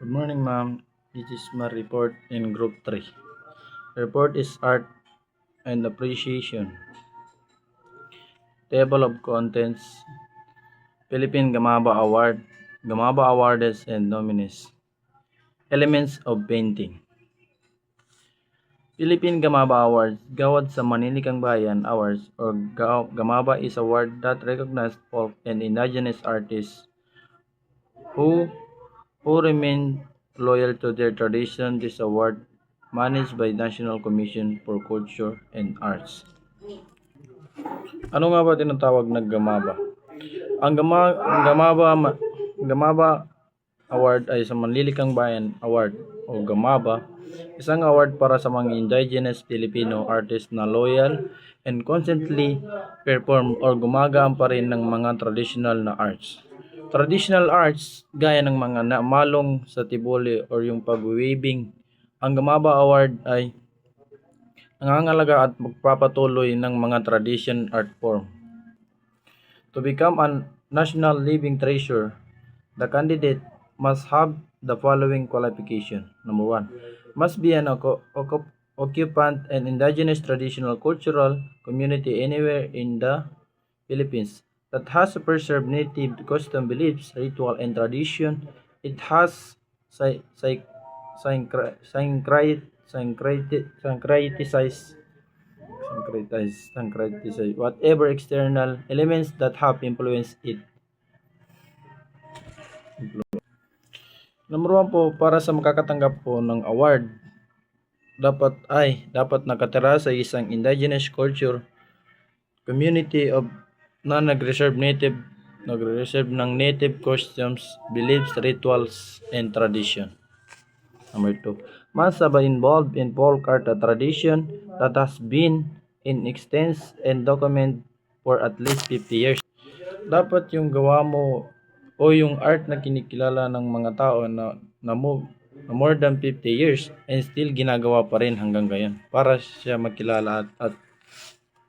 Good morning, ma'am. This is my report in Group 3. The report is Art and Appreciation. Table of Contents. Philippine Gamaba Award. Gamaba Awards and Nominees. Elements of Painting. Philippine Gamaba Awards. Gawad sa Maninikang Bayan Awards or Gamaba is award that recognizes folk and indigenous artists who remain loyal to their tradition. This award managed by National Commission for Culture and Arts. Ano nga ba tinatawag na Gamaba? Ang Gamaba Award ay sa Manlilikang Bayan Award o Gamaba, isang award para sa mga indigenous Filipino artists na loyal and constantly perform or gumagaan pa rin ng mga traditional na arts. Traditional arts gaya ng mga malong sa tiboli or yung pag-weaving. Ang Gamaba Award ay nangangalaga at magpapatuloy ng mga tradition art form. To become a national living treasure, the candidate must have the following qualification. Number 1, must be an occupant and indigenous traditional cultural community anywhere in the Philippines that has preserved native custom beliefs, ritual, and tradition. It has syncretized whatever external elements that have influenced it. Number 1 po, para sa makakatanggap po ng award, dapat nakatira sa isang indigenous culture community of na nag-reserve ng native customs, beliefs, rituals, and tradition. Number 2, must have involved in folk art tradition that has been in existence and documented for at least 50 years. Dapat yung gawa mo o yung art na kinikilala ng mga tao na more than 50 years and still ginagawa pa rin hanggang ngayon para siya makilala at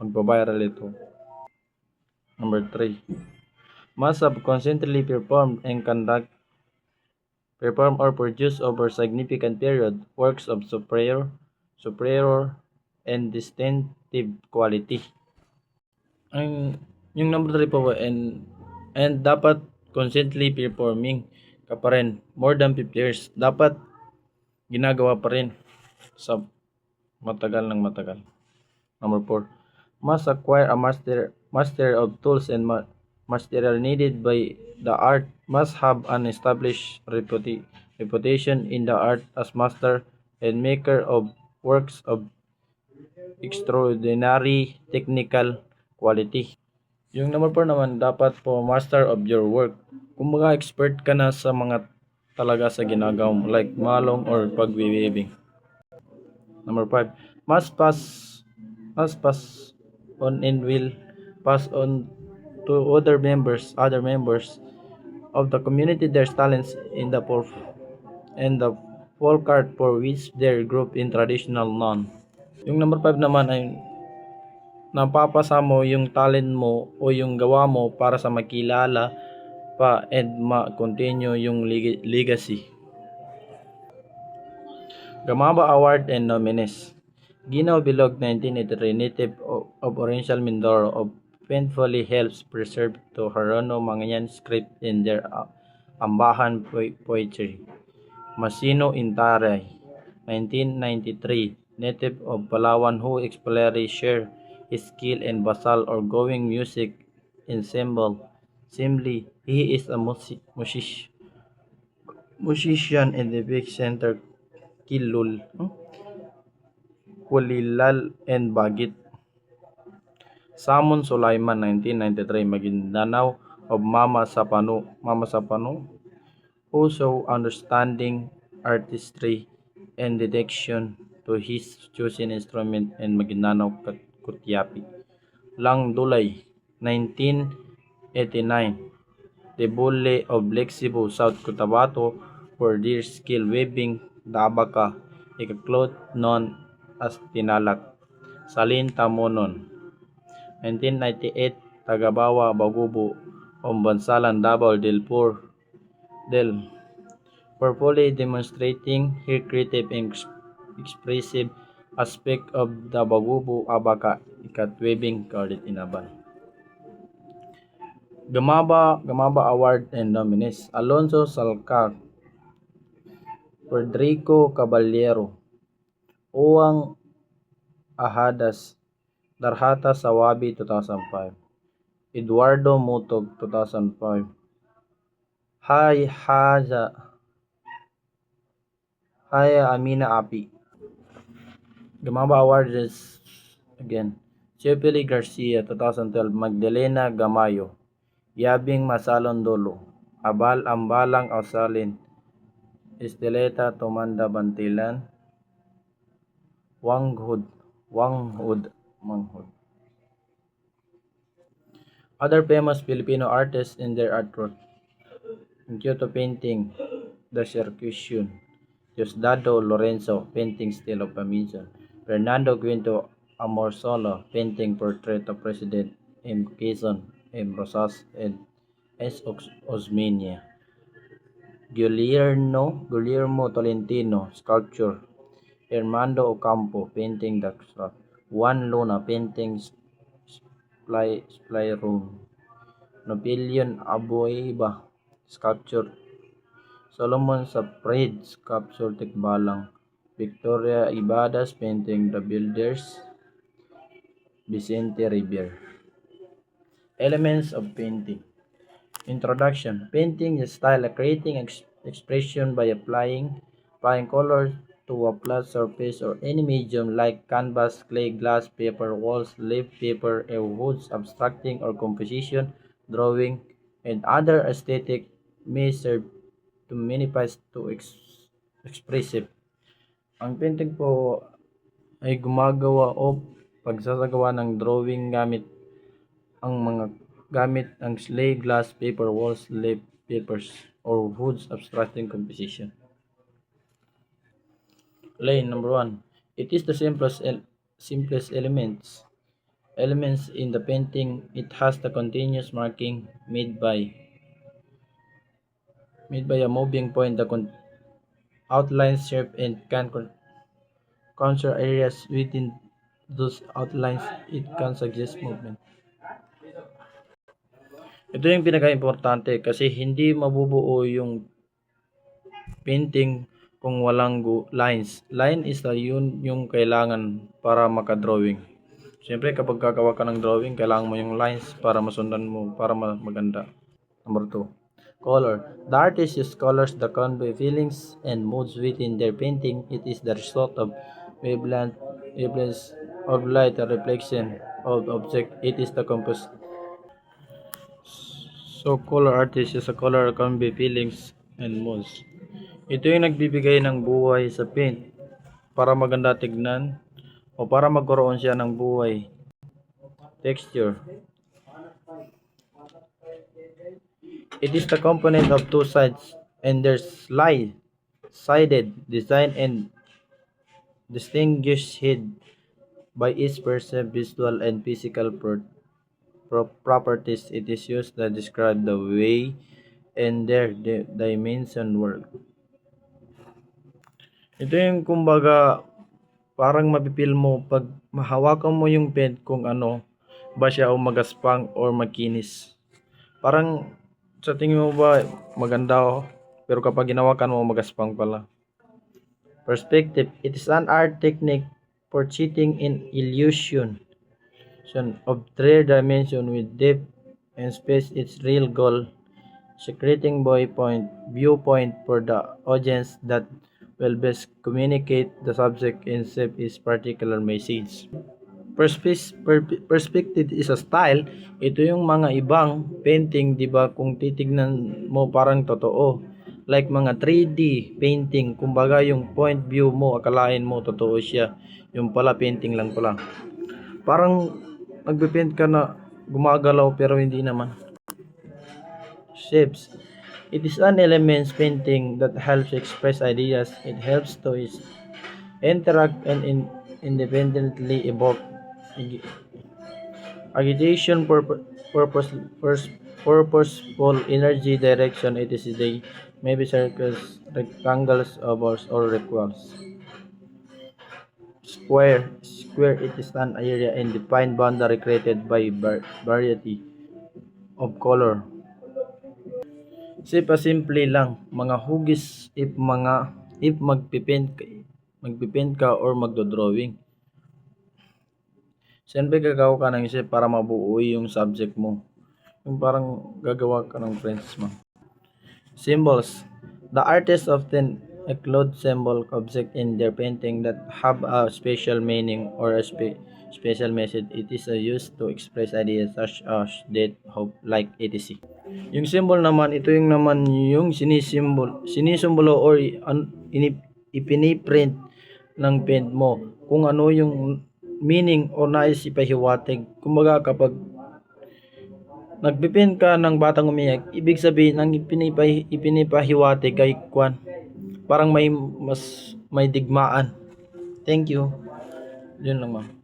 magpa-viral ito. Number 3, must have constantly performed or produced over significant period works of superior and distinctive quality. Yung number 3 po, and dapat constantly performing ka pa rin more than 50 years. Dapat ginagawa pa rin sa matagal ng matagal. Number 4, must acquire a master of tools and material needed by the art, must have an established reputation in the art as master and maker of works of extraordinary technical quality. Yung number 4 naman, dapat po master of your work. Kumbaga expert ka na sa mga talaga sa ginagawa mo, like malong or pag-weaving. Number 5, must pass on and will pass on to other members of the community their talents in the folk art for which their group in traditional known. Yung number 5 naman ay napapasa mo yung talent mo o yung gawa mo para sa makilala pa and ma-continue yung legacy. Gamaba Award and Nominees. Ginaw Bilog, 1983, native of Oriental Mindoro, of painfully helps preserve to Harono Manganyan script in their Ambahan poetry. Masino Intaray, 1993, native of Palawan, who exemplary share his skill in basal or going music ensemble. Simply, he is a musician in the big center Kulilal and Bagit. Samon Sulaiman, 1993, Maguindanao, of Mama Sapano, who show understanding, artistry, and dedication to his chosen instrument in Maguindanao, Kutyapi. Lang Dulay, 1989, Tebule of Lake Cebu, South Cotabato, for their skill weaving the abaka, cloth known as tinalak. Salin Tamonon, 1998, Tagabawa, Bagubo, Bansalan, Davao del purposely demonstrating her creative and expressive aspect of the Bagubo Abaka Ikatwebing Cardit Inaban. Gamaba Award and nominees: Alonso Salcar, Federico Caballero, Uwang Ahadas, Darhata Sawabi 2005, Eduardo Mutog 2005, Haya Amina Api. Gamaba Award is again Chepeli Garcia 2012, Magdalena Gamayo, Yabing Masalon Dolo, Abal Ambalang Ausalin, Esteleta Tomanda Bantilan, Wanghud. Other famous Filipino artists in their artwork: in Kyoto painting, The Circusion, Diosdado Lorenzo, painting style of Pamisan, Fernando Quinto Amorsolo, painting portrait of President M. Quezon M. Rosas and S. Osmeña, Guillermo Tolentino, sculpture, Armando Ocampo, painting the struck, Juan Luna, painting Sply Room, Nopilion Abueva, sculpture, Solomon Saprid, sculpture Tikbalang, Victoria Ibadas, painting The Builders, Vicente Rivier. Elements of painting. Introduction. Painting is style, creating expression by applying color to a flat surface or any medium like canvas, clay, glass, paper, walls, leaf, paper, or woods, abstracting or composition, drawing, and other aesthetic may serve to manifest to expressive. Ang painting po ay gumagawa o pagsasagawa ng drawing gamit ang clay, glass, paper, walls, leaf, papers, or woods abstracting composition. Lane number 1. It is the simplest elements in the painting. It has the continuous marking made by a moving point that outlines shape and can contour areas within those outlines. It can suggest movement. Ito yung pinaka-importante kasi hindi mabubuo yung painting kung walang lines. Line is yun yung kailangan para makadrawing. Siyempre kapag gagawa ka ng drawing, kailangan mo yung lines para masundan mo, para maganda. Number 2. Color. The artist uses colors that convey feelings and moods within their painting. It is the result of wavelengths of light and reflection of object. It is the composition. So, color artist is a color that convey feelings and moods. Ito yung nagbibigay ng buhay sa paint para maganda tignan o para magkaroon siya ng buhay. Texture. It is the component of two sides and their sided design and distinguished by its perceived visual and physical properties. It is used to describe the way and their dimension work. Ito yung kumbaga parang mapipil mo pag mahawakan mo yung pen kung ano ba siya o magaspang or makinis. Parang sa tingin mo ba maganda pero kapag ginawakan mo magaspang pala. Perspective. It is an art technique for cheating in illusion of three dimension with depth and space. Its real goal, secreting viewpoint for the audience that will best communicate the subject and shape its particular message. Perspective is a style. Ito yung mga ibang painting, di ba, kung titignan mo parang totoo. Like mga 3D painting, kumbaga yung point view mo, akalain mo totoo siya. Yung pala painting lang pala. Parang nagbe-paint ka na gumagalaw pero hindi naman. Shapes. It is an elements painting that helps express ideas. It helps to interact and independently evoke agitation, purposeful energy direction. It is the maybe circles, rectangles, ovals, or rectangles. Square it is an area and defined boundary created by variety of color. Pa simple lang, mga hugis if magpipint ka or magdo-drawing. Siyempre gagawa ka ng isip para mabuo yung subject mo. Yung parang gagawa ka ng friends mo. Symbols. The artist often include symbol object in their painting that have a special meaning or a special message. It is used to express ideas such as death, hope, like etc. Yung symbol naman, ito yung naman yung sinisimbolo or ipiniprint ng paint mo. Kung ano yung meaning o nais ipahiwatig. Kumbaga kapag nagpipint ka ng batang umiyak, ibig sabihin ang ipinipahiwatig kay Kwan. Parang may digmaan. Thank you. Yun lang, ma'am.